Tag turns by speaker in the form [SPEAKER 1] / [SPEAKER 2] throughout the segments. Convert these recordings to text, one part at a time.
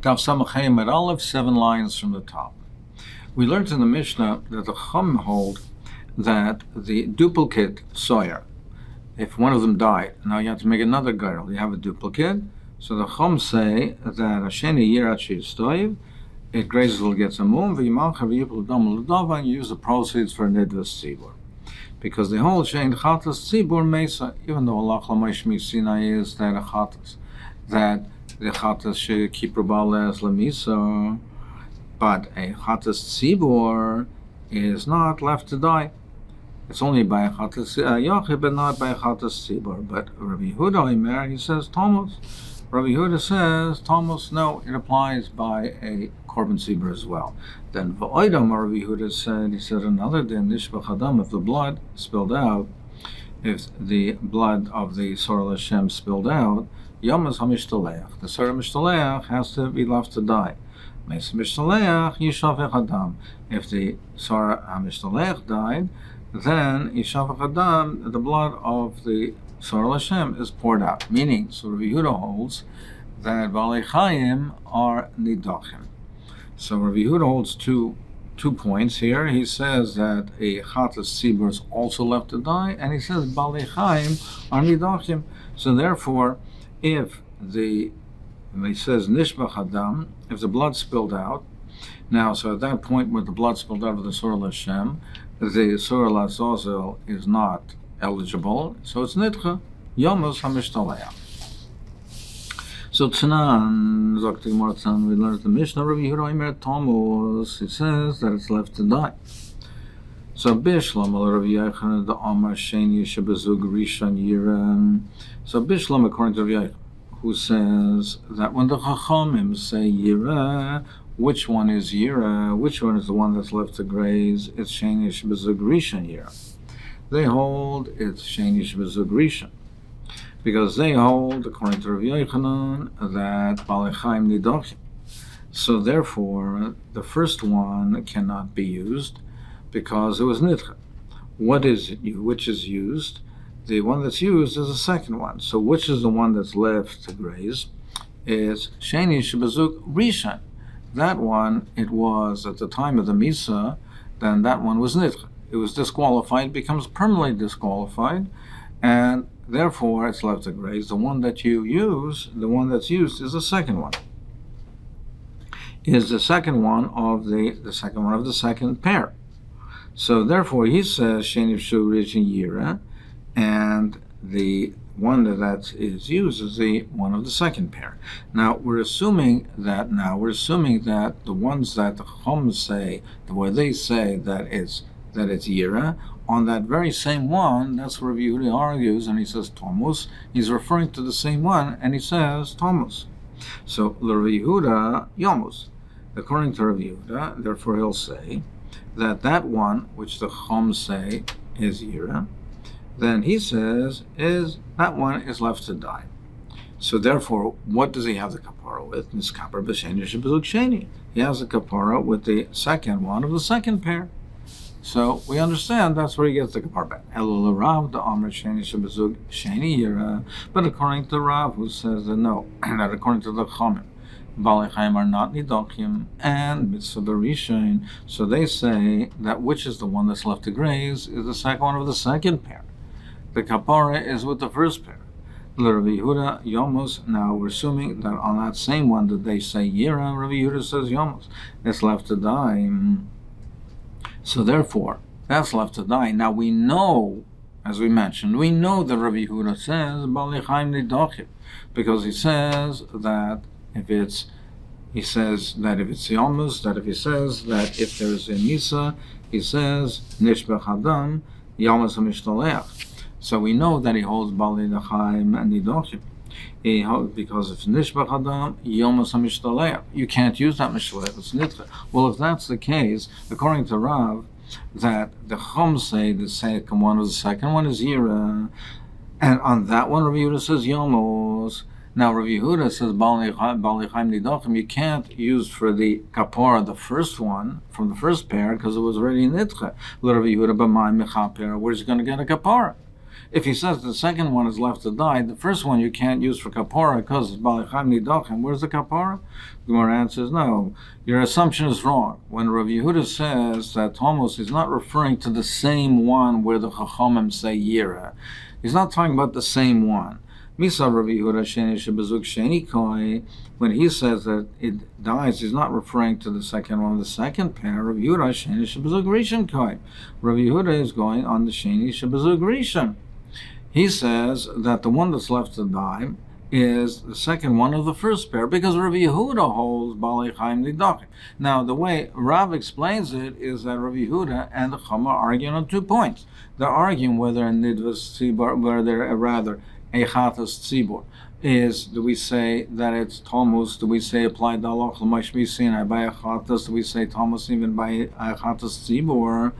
[SPEAKER 1] Daf Samachayim at Aleph, 7 lines from the top. We learned in the Mishnah that the Chum hold that the duplicate sawyer, if one of them died, now you have to make another girl. You have a duplicate, so the Chum say that Asheni Yirat Shistoiv, it grazes will get some moon, and use the proceeds for Nidvas Tzibur. Because the whole Shein Chatas Tzibur Mesa, even though Allah Lamash Misina is that a Chatas, that the Chatas should keep Rabales Lamisa, but a Chatas Tzibur is not left to die. It's only by a Chatas Yachid, but not by a Chatas Tzibur. But Rabbi Yehuda Omer, he says Thomas. Rabbi Yehuda says Thomas, no, it applies by a Korban Tzibur as well. Then V'oidam, Rabbi Yehuda said, he said another din, Nishbach Adam, if the blood spilled out, if the blood of the Sorah Hashem spilled out, Yomas HaMishtaleach. The Sorah Mishtaleach has to be left to die. Mesa Mishtaleach, Yishavech Adam. If the Sorah HaMishtaleach died, then Yishavech Adam, the blood of the Sorah Hashem is poured out. Meaning, so Rabbi Yehuda holds that Balei Chaim are Nidachim. So Rabbi Yehuda holds two points here. He says that a Chatas Tzibur is also left to die, and he says Balei Chaim are Nidachim. So therefore, if he says Nishbach Adam, if the blood spilled out, now, so at that point where the blood spilled out of the Sorah Hashem, the Sorah Lazazel is not eligible, so it's Nidcha, Yomas HaMishtaleach. So Tanan, Zok Gemara Tanan, we learned the Mishnah, Rabbi Yehuda Omer Thomas, it says that it's left to die. So Bishlam, Rabbi Yechon, the Amar Sheni Shebezug Rishon Yiran. So Bishlam, according to Rabbi Yechon, who says that when the Chachamim say Yira, which one is Yira? Which one is the one that's left to graze? It's Sheni Shebezug Rishon Yira. They hold it's Sheni Shebezug Rishon, because they hold, according to Rabbi Yochanan, that Balei Chaim Nidachim. So therefore, the first one cannot be used because it was Nidcha. Which is used? The one that's used is the second one. So which is the one that's left to graze? Is Sheni Shebezug Rishon. That one, it was at the time of the Misa, then that one was Nidcha. It was disqualified, becomes permanently disqualified, and therefore it's left to graze. The one that you use, the one that's used is the second one. Is the second one of the second one of the second pair. So therefore he says Sheni Shurichin Yira, and the one that is used is the one of the second pair. Now we're assuming that the ones that the Chum say, where they say that it's Yira, on that very same one, that's where Rabbi Yehuda argues, and he says Thomas. He's referring to the same one, and he says Thomas. So Rabbi Yehuda Yomus, according to Rabbi Yehuda, therefore he'll say that one which the Chum say is Yira, then he says is that one is left to die. So therefore, what does he have the kapara with? Niskaper b'sheni shebezug sheni. He has the kapara with the second one of the second pair. So we understand that's where he gets the kapara back. Elul Rav the Amr Sheni Shebezug Sheni Yira. But according to Rav, who says that no, that according to the Chachamim, Balei Chaim are not Nidachim and Mitzvah Rishon. So they say that which is the one that's left to graze is the second one of the second pair. The kapara is with the first pair. Rabbi Yehuda Yomos. Now we're assuming that on that same one that they say Yira, Rabbi Yehuda says Yomos. It's left to die. So therefore, that's left to die. Now we know, as we mentioned, we know that Rabbi Yehuda says Balei Chaim Nidachim, because he says that if it's Yomos, that if he says that if there's a Misa, he says Nishbech Adam Yomas HaMishtaleach. So we know that he holds Balei Chaim and Nidachim. He holds because it's Nishbach Adam Yomas HaMishtaleach. You can't use that Mishtaleach, it's Nidcha. Well, if that's the case, according to Rav, that the Chum say the second one or the second one is Yira, and on that one Rabbi Yehuda says Yomos. Now Rabbi Yehuda says Balei Chaim Nidachim. You can't use for the kapara the first one from the first pair because it was already Nidcha. Rabbi Yehuda b'mayim mechaper. Where's he going to get a kapara? If he says the second one is left to die, the first one you can't use for kapara because it's Balei Chaim Nidachim. Where's the kapara? The Gemara answers, no, your assumption is wrong. When Rav Yehuda says that Thomas is not referring to the same one where the Chachamim say Yira. He's not talking about the same one. Misa Rav Yehuda Sheni Shebezuk Sheni Koi, when he says that it dies, he's not referring to the second one, the second pair. Rav Yehuda Sheni Shebezuk Rishon Koi. Rav Yehuda is going on the Sheni Shebezuk Rishon. He says that the one that's left to die is the second one of the first pair, because Rav Yehuda holds Balei Chaim Nidachim. Now, the way Rav explains it is that Rav Yehuda and the Chama are arguing on 2 points. They're arguing whether in Nidvas Tzibor, whether rather Eichatas Tzibor is, do we say that it's Talmud? Do we say applied Dalach L'Mashmi Sinai by Eichatas? Do we say Talmud even by Eichatas Tzibor?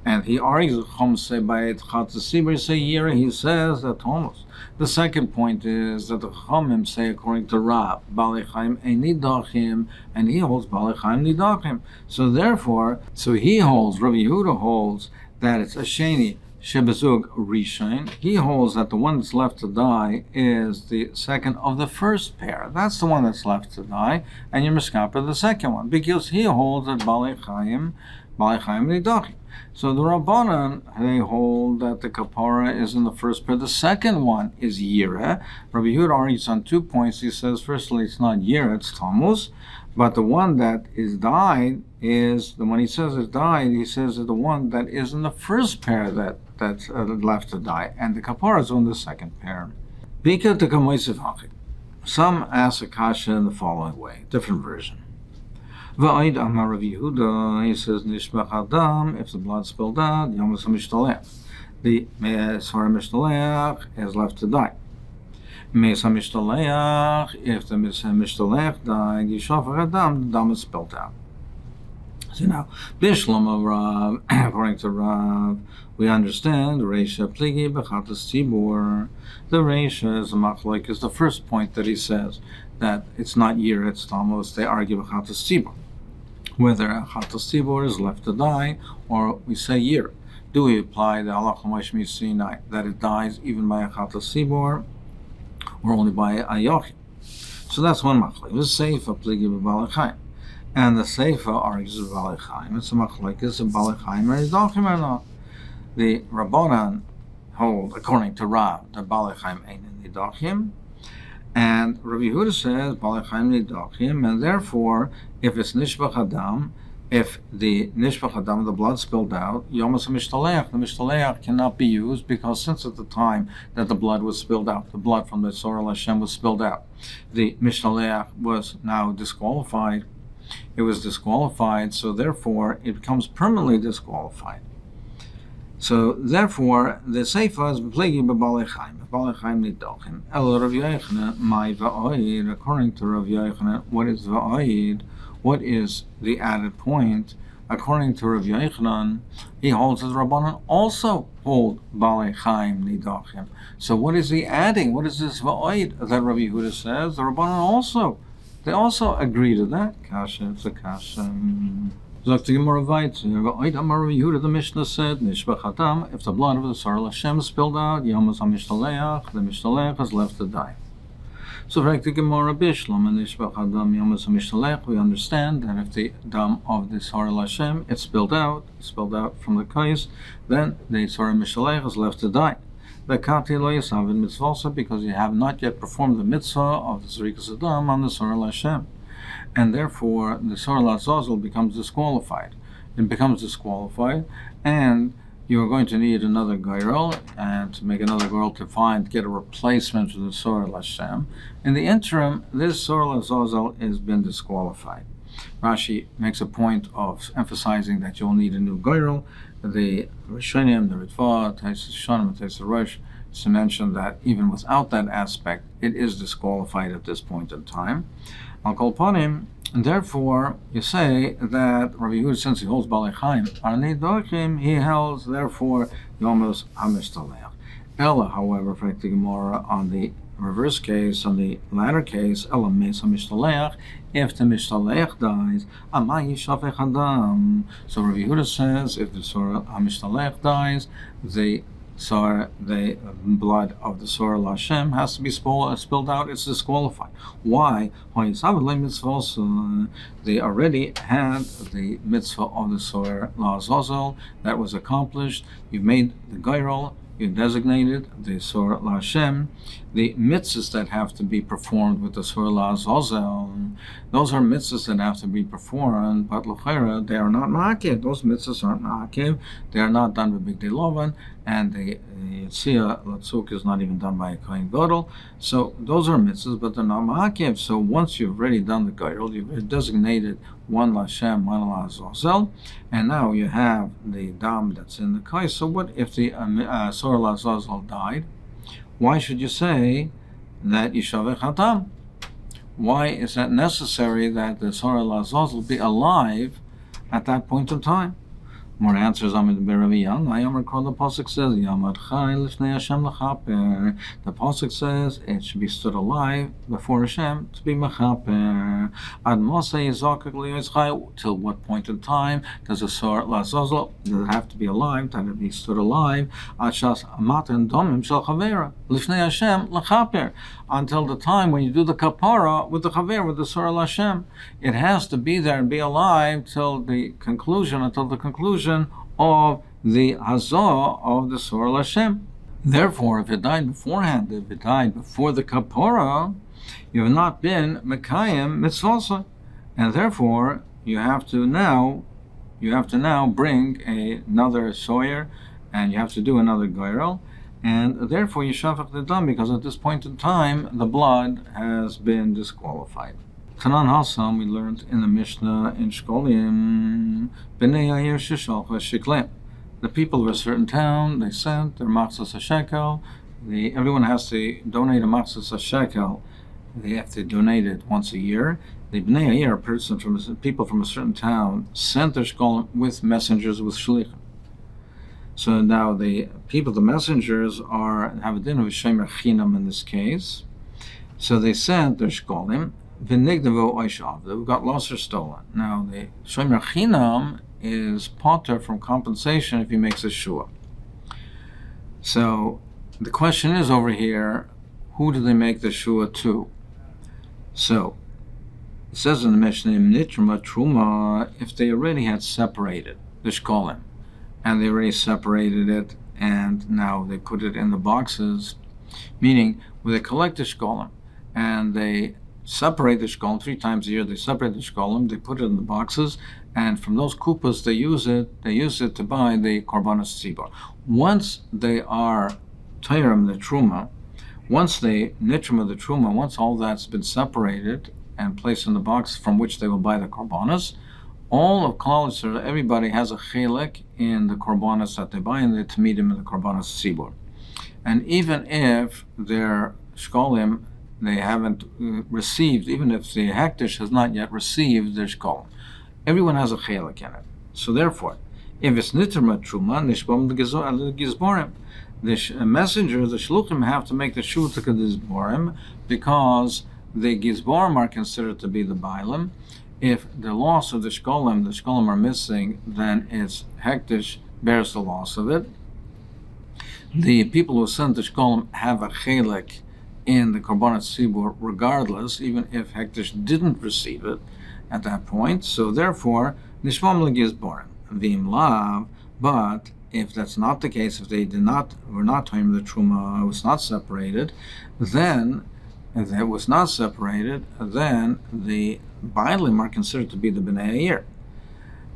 [SPEAKER 1] And he argues, Chum say by Eichatas Tzibor, say Yira, he says that Talmud. The second point is that the Chachamim say, according to Rav, Balei Chaim Ein Nidachim, and he holds Balei Chaim Nidachim. So therefore, he holds, Rav Yehuda holds, that it's a Sheni Shebezug Rishon. He holds that the one that's left to die is the second of the first pair. That's the one that's left to die, and you're miskapa the second one, because he holds that Balei Chaim Nidachim. So the Rabbanan, they hold that the kapara is in the first pair. The second one is Yira. Rabbi Yehuda argues on 2 points. He says, firstly, it's not Yira, it's Tammuz. But the one that is died is, when he says it's died, he says that the one that is in the first pair that's left to die. And the kapara is on the second pair. Bika to Kamoisiv Hachik. Some ask a kasha in the following way, different version. Va'id Amar Rav Yehuda, he says, Nishbach Adam, if the blood spilled out, Yomi Masechet. The Sorah Mishtalech is left to die. Mesa Mishtalech, if the Mishtalech died, Yishafach Adam, the dam is spilled out. So now, Bishlam of Rav, according to Rav, we understand Reisha Pligi Bechatas Tzibor. The Reisha is a machlok, is the first point that he says that it's not Yir, it's Talmud. They argue Bechatas Tzibor, whether Bechatas Tzibor is left to die or we say Yir. Do we apply the Halach L'Mashmi Sinai that it dies even by Bechatas Tzibor or only by Ayochim? So that's one machlok. The Seifa Pligi B'Balei Chaim. And the Seifa argues of Balei Chaim. It's a machlok, is a Balei Chaim or Nidachim or not? The Rabbanan hold, according to Rav, the Balei Chaim Ein Nidachim, and Rabbi Yehuda says Balei Chaim Nidachim, and therefore, if it's Nishbach Adam, if the Nishbach Adam, the blood spilled out, Yomas Mishtalech, the Mishtalech cannot be used, because since at the time that the blood was spilled out, the blood from the Sorah Hashem was spilled out, the Mishtalech was now disqualified. It was disqualified, so therefore it becomes permanently disqualified. So therefore, the Seifa is Plegi B'Balei Chaim Nidachim. El Rav Yochanan, my Va'oid, according to Rav Yochanan, what is Va'oid? What is the added point? According to Rav Yochanan, he holds that Rabbanan also hold Balei Chaim Nidachim. So what is he adding? What is this Va'oid that Rav Yehuda says? The Rabbanan they also agree to that. Kasha, it's a kasha. Sagt the Gemara weiter, Va'oid Amar Rav Yehuda, the Mishnah said, Nishbach Adam, if the blood of the Sorah Hashem is spilled out, Yomas HaMishtalech, the Mishtalech is left to die. So, the Gemara Bishlam and Nishbach Adam, Yomas HaMishtalech, we understand that if the dam of the Sorah Hashem is spilled out from the kais, then the Sorah Mishtalech is left to die. The Kati lo yisavin mitzvah, because you have not yet performed the mitzvah of the Zerikas Adam on the Sorah Hashem. And therefore, the Sorah Azazel becomes disqualified. It becomes disqualified, and you're going to need another girl, and to make another girl to get a replacement for the Sorah Hashem. In the interim, this Sorah Azazel has been disqualified. Rashi makes a point of emphasizing that you'll need a new girl. The Rishonim, the Ritva, Tais Shonim, Tais Rosh, to mention that even without that aspect, it is disqualified at this point in time. I'll call upon him, and therefore you say that Rabbi Yehuda, since he holds Balei Chaim, Nidachim, he holds therefore Yomas HaMishtalech. Ella, however, for the Gemara, on the reverse case, on the latter case, Ella Mesa Mishtalech, if the Mishtalech dies, Amai Yishafech Adam. So Rabbi Yehuda says, if the Sorah HaMishtalech dies, the so the blood of the Sora Lashem has to be spilled out. It's disqualified. Why? They already had the mitzvah of the Sora Lazazel that was accomplished. You made the Gairol. You designated the Sora Lashem. The mitzvahs that have to be performed with the Sora Lazazel, those are mitzvahs that have to be performed, but l'chera, they are not ma'akev. Those mitzvahs aren't ma'akev. They are not done with Big Day Lovan, and the Yitzia Latzuk is not even done by a Kohen Gadol. So those are mitzvahs, but they're not ma'akev. So once you've already done the Gairol, you've designated one Lashem, one Lazazel, and now you have the dam that's in the kai. So what if the Sora Lazazel died? Why should you say that Yishaveh Chatam? Why is that necessary that the Sora Lazazel be alive at that point in time? More answers. Amud Yomi Masechet. The pasuk says Yamad Chai Lifnei Hashem L'chaper. The pasuk says it should be stood alive before Hashem to be mechaper. Ad Moshe Yizakek Liyitzchai. Till what point in time does a Sora Lazazel have to be alive? That it be stood alive. Ad Shas Matan Domim Shel Chavera Lifnei Hashem L'chaper. Until the time when you do the kapara with the chaver, with the Sora Lashem, it has to be there and be alive till the conclusion of the hazah of the Sora Lashem. Therefore, if it died beforehand, if it died before the kapara, you have not been mekayim mitzvasa, and therefore you have to now bring another soyer, and you have to do another goyrel. And therefore you shafach the dam, because at this point in time the blood has been disqualified. Tanan Hasam, we learned in the Mishnah in Shkolim, Bnei Yair Shishalcha Shiklim. The people of a certain town, they sent their machzas shekel. Everyone has to donate a machzas shekel. They have to donate it once a year. The Bnei Yair, people from a certain town, sent their shkolim with messengers, with shlichim. So now the people, the messengers, have a din of shemer chinam in this case. So they sent their shkolim, v'nigdavu oishav, they got lost or stolen. Now the shemer chinam is potter from compensation if he makes a shua. So the question is over here, who do they make the shua to? So it says in the Mishnah, nitruma truma, if they already had separated the shkolim, and they already separated it, and now they put it in the boxes, meaning when they collect the shkolim, and they separate the shkolim 3 times a year, they separate the shkolim, they put it in the boxes, and from those kupas they use it to buy the korbanos tzibor. Once they are tayrim the truma, once they nitrum the truma, once all that's been separated and placed in the box from which they will buy the korbanos, all of Klal Yisrael, everybody has a chelik in the korbanos that they buy, and the tamidim in the korbanos tzibor. And even if their shkolim they haven't received, even if the hektish has not yet received their shkolim, everyone has a chelik in it. So therefore, if it's nitrum truma, nishbam the gizborim, the messenger, the shluchim, have to make the shua to gizborim, because the gizborim are considered to be the bailim. If the loss of the shkolim are missing, then it's hektish bears the loss of it. The people who sent the shkolim have a chelik in the korbanos tzibur regardless, even if hektish didn't receive it at that point. So therefore, nishvam legizborim v'im lav. But if that's not the case, if they were not time the truma, it was not separated, then if it was not separated, then the bailim are considered to be the Bnei Yair.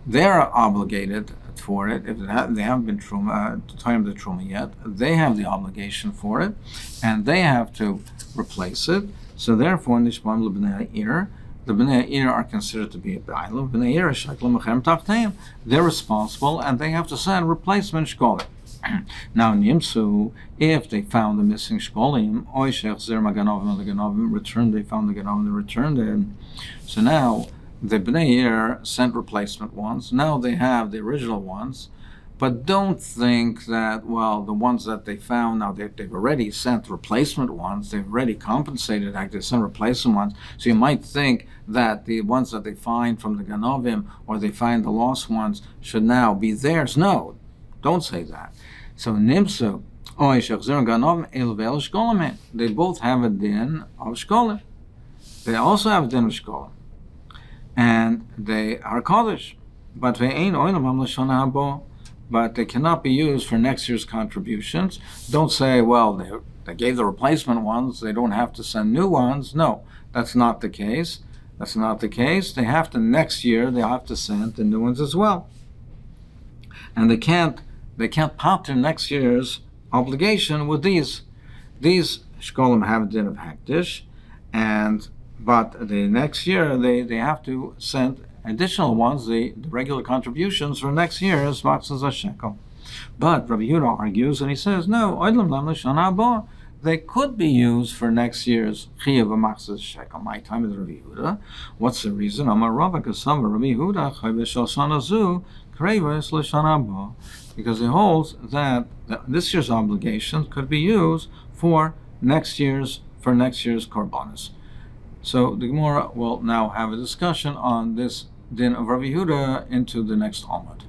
[SPEAKER 1] They are obligated for it. If they haven't been time the truma yet, they have the obligation for it, and they have to replace it. So therefore, nishbam l'Bnei Yair, the Bnei Yair are considered to be a bailim. Bnei Yair sheklim mechem tachteim. They're responsible, and they have to send replacement shkolim. Now in Yimsu, if they found the missing shkolim, oishech zer maganovim, the ganovim returned, they found the ganovim, they returned it. So now the Bnei Yair sent replacement ones. Now they have the original ones, but don't think that, well, the ones that they found, now they've already sent replacement ones, they've already compensated, they sent replacement ones. So you might think that the ones that they find from the ganovim, or they find the lost ones, should now be theirs. No, don't say that. So Nimsu, they both have a din of shkolim. They also have a din of shkolim. And they are Kaddish. But they cannot be used for next year's contributions. Don't say, well, they gave the replacement ones, they don't have to send new ones. No, that's not the case. That's not the case. They have to, next year, they'll have to send the new ones as well. And they can't pater next year's obligation with these. These shkolim have a din of hektish, but the next year they have to send additional ones, the regular contributions for next year's matzahs a shekel. But Rabbi Yehuda argues and he says, no, they could be used for next year's chiyuv matzahs shekel. My time is Rabbi Yehuda. What's the reason? Amar Rava Kasava Rabbi Yehuda chayve shel shana zu kreves l'shana ba, because he holds that this year's obligation could be used for next year's korbanos. So the Gemara will now have a discussion on this din of Rabbi Yehuda into the next Amud.